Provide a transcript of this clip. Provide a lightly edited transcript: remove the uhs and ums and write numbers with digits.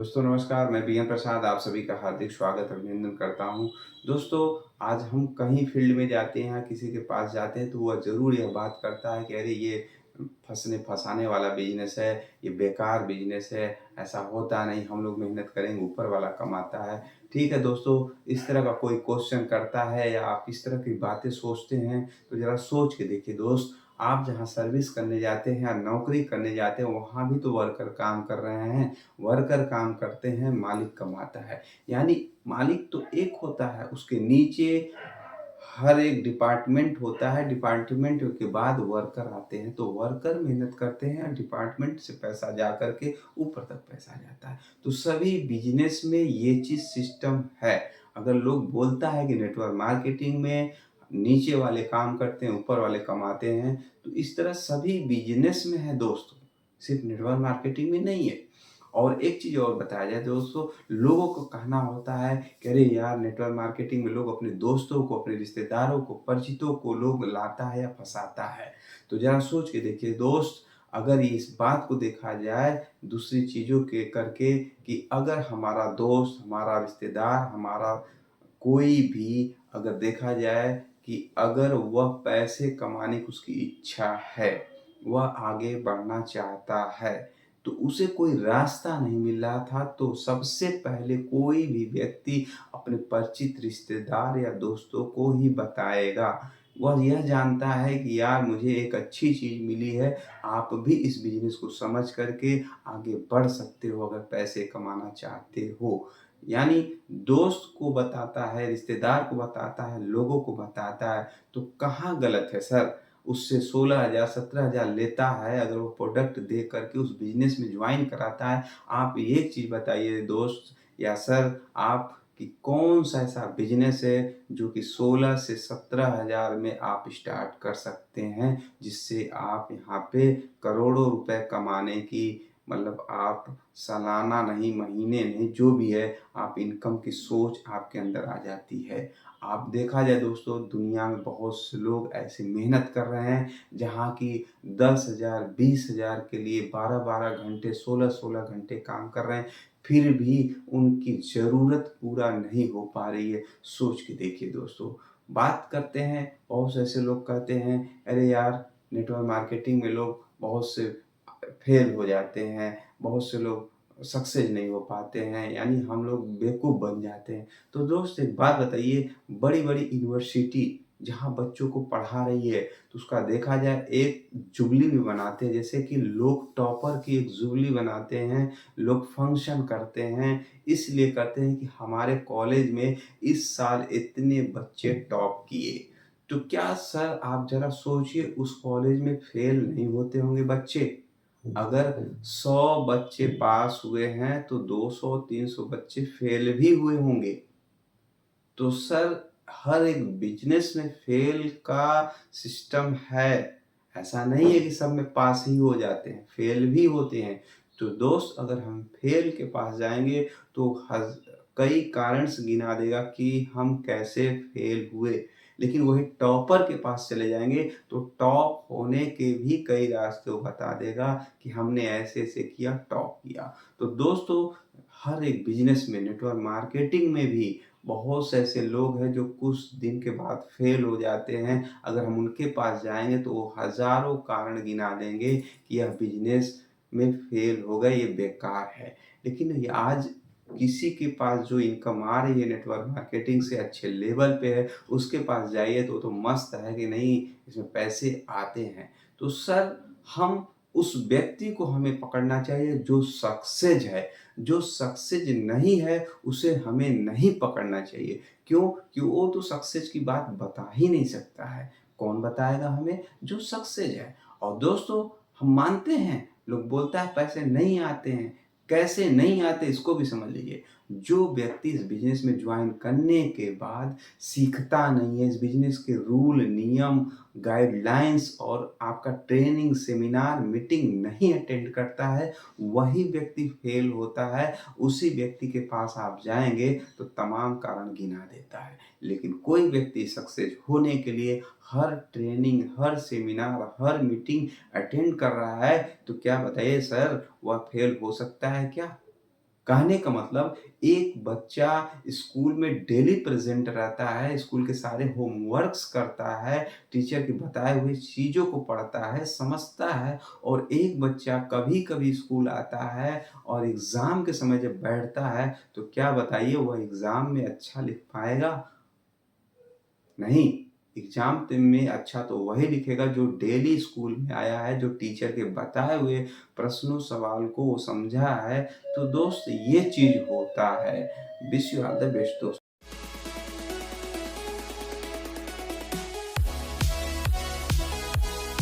दोस्तों नमस्कार, मैं बीएन प्रसाद आप सभी का हार्दिक स्वागत अभिनंदन करता हूँ। दोस्तों, आज हम कहीं फील्ड में जाते हैं, किसी के पास जाते हैं तो वह ज़रूर यह बात करता है कि अरे ये फँसने फँसाने वाला बिज़नेस है, ये बेकार बिज़नेस है, ऐसा होता नहीं, हम लोग मेहनत करेंगे ऊपर वाला कमाता है। ठीक है दोस्तों, इस तरह का कोई क्वेश्चन करता है या आप इस तरह की बातें सोचते हैं तो ज़रा सोच के देखिए दोस्त, आप जहाँ सर्विस करने जाते हैं या नौकरी करने जाते हैं वहाँ भी तो वर्कर काम कर रहे हैं। वर्कर काम करते हैं, मालिक कमाता है। यानी मालिक तो एक होता है, उसके नीचे हर एक डिपार्टमेंट होता है, डिपार्टमेंट के बाद वर्कर आते हैं, तो वर्कर मेहनत करते हैं, डिपार्टमेंट से पैसा जा कर के ऊपर तक पैसा जाता है। तो सभी बिज़नेस में ये चीज़ सिस्टम है। अगर लोग बोलता है कि नेटवर्क मार्केटिंग में नीचे वाले काम करते हैं, ऊपर वाले कमाते हैं, तो इस तरह सभी बिज़नेस में है दोस्तों, सिर्फ नेटवर्क मार्केटिंग में नहीं है। और एक चीज़ और बताया जाए दोस्तों, लोगों को कहना होता है कि अरे यार नेटवर्क मार्केटिंग में लोग अपने दोस्तों को, अपने रिश्तेदारों को, परिचितों को लोग लाता है या फँसाता है। तो ज़रा सोच के देखिए दोस्त, अगर ये इस बात को देखा जाए दूसरी चीज़ों के करके कि अगर हमारा दोस्त, हमारा रिश्तेदार, हमारा कोई भी अगर देखा जाए कि अगर वह पैसे कमाने की उसकी इच्छा है, वह आगे बढ़ना चाहता है, तो उसे कोई रास्ता नहीं मिल रहा था, तो सबसे पहले कोई भी व्यक्ति अपने परिचित रिश्तेदार या दोस्तों को ही बताएगा। वह यह जानता है कि यार मुझे एक अच्छी चीज़ मिली है, आप भी इस बिज़नेस को समझ कर के आगे बढ़ सकते हो अगर पैसे कमाना चाहते हो। यानी दोस्त को बताता है, रिश्तेदार को बताता है, लोगों को बताता है, तो कहाँ गलत है सर? उससे 16,000 17,000 लेता है, अगर वो प्रोडक्ट दे करके उस बिज़नेस में जॉइन कराता है। आप एक चीज़ बताइए दोस्त या सर आप कि कौन-सा ऐसा बिज़नेस है जो कि 16 से 17,000 में आप स्टार्ट कर सकते हैं, जिससे आप यहाँ पे करोड़ों रुपए कमाने की मतलब आप सालाना नहीं, महीने नहीं, जो भी है आप इनकम की सोच आपके अंदर आ जाती है। आप देखा जाए दोस्तों दुनिया में बहुत से लोग ऐसे मेहनत कर रहे हैं जहाँ की 10,000 20,000 के लिए 12-12 घंटे 16-16 घंटे काम कर रहे हैं, फिर भी उनकी ज़रूरत पूरा नहीं हो पा रही है। सोच के देखिए दोस्तों, बात करते हैं बहुत से ऐसे लोग कहते हैं अरे यार नेटवर्क मार्केटिंग में लोग बहुत से फेल हो जाते हैं, बहुत से लोग सक्सेस नहीं हो पाते हैं, यानी हम लोग बेवकूफ़ बन जाते हैं। तो दोस्त एक बात बताइए, बड़ी-बड़ी यूनिवर्सिटी जहाँ बच्चों को पढ़ा रही है, तो उसका देखा जाए एक जुबली भी बनाते हैं, जैसे कि लोग टॉपर की एक जुबली बनाते हैं, लोग फंक्शन करते हैं, इसलिए करते हैं कि हमारे कॉलेज में इस साल इतने बच्चे टॉप किए। तो क्या सर आप ज़रा सोचिए उस कॉलेज में फेल नहीं होते होंगे बच्चे? अगर 100 बच्चे पास हुए हैं तो 200-300 बच्चे फेल भी हुए होंगे। तो सर हर एक बिज़नेस में फेल का सिस्टम है। ऐसा नहीं है कि सब में पास ही हो जाते हैं, फेल भी होते हैं। तो दोस्त अगर हम फेल के पास जाएँगे तो कई कारण से गिना देगा कि हम कैसे फेल हुए। लेकिन वही टॉपर के पास चले जाएँगे तो टॉप होने के भी कई रास्ते वो बता देगा कि हमने ऐसे-ऐसे किया, टॉप किया। तो दोस्तों हर एक बिज़नेस में नेटवर्क मार्केटिंग में भी बहुत से ऐसे लोग हैं जो कुछ दिन के बाद फेल हो जाते हैं। अगर हम उनके पास जाएँगे तो वो हज़ारों कारण गिना देंगे कि यह बिज़नेस में फेल हो गए, ये बेकार है। लेकिन ये आज किसी के पास जो इनकम आ रही है नेटवर्क मार्केटिंग से अच्छे लेवल पे है, उसके पास जाइए तो मस्त है कि नहीं इसमें पैसे आते हैं। तो सर हम उस व्यक्ति को हमें पकड़ना चाहिए जो सक्सेस है, जो सक्सेस नहीं है उसे हमें नहीं पकड़ना चाहिए। क्यों? कि वो तो सक्सेस की बात बता ही नहीं सकता है। कौन बताएगा हमें? जो सक्सेस है। और दोस्तों हम मानते हैं, लोग बोलता है पैसे नहीं आते हैं। कैसे नहीं आते इसको भी समझ लीजिए। जो व्यक्ति इस बिज़नेस में जॉइन करने के बाद सीखता नहीं है, इस बिज़नेस के रूल, नियम, गाइडलाइंस और आपका ट्रेनिंग, सेमिनार, मीटिंग नहीं अटेंड करता है, वही व्यक्ति फेल होता है। उसी व्यक्ति के पास आप जाएँगे तो तमाम कारण गिना देता है। लेकिन कोई व्यक्ति सक्सेस होने के लिए हर ट्रेनिंग, हर सेमिनार, हर मीटिंग अटेंड कर रहा है, तो क्या बताइए सर वह फेल हो सकता है क्या? कहने का मतलब एक बच्चा स्कूल में डेली प्रेज़ेंट रहता है, स्कूल के सारे होमवर्क्स करता है, टीचर की बताए हुए चीज़ों को पढ़ता है, समझता है और एक बच्चा कभी-कभी स्कूल आता है और एग्ज़ाम के समय जब बैठता है, तो क्या बताइए वह एग्ज़ाम में अच्छा लिख पाएगा? नहीं, एग्ज़ाम में अच्छा तो वही लिखेगा जो डेली स्कूल में आया है, जो टीचर के बताए हुए प्रश्नों सवाल को वो समझा है। तो दोस्त ये चीज़ होता है। Wish you all the best दोस्त।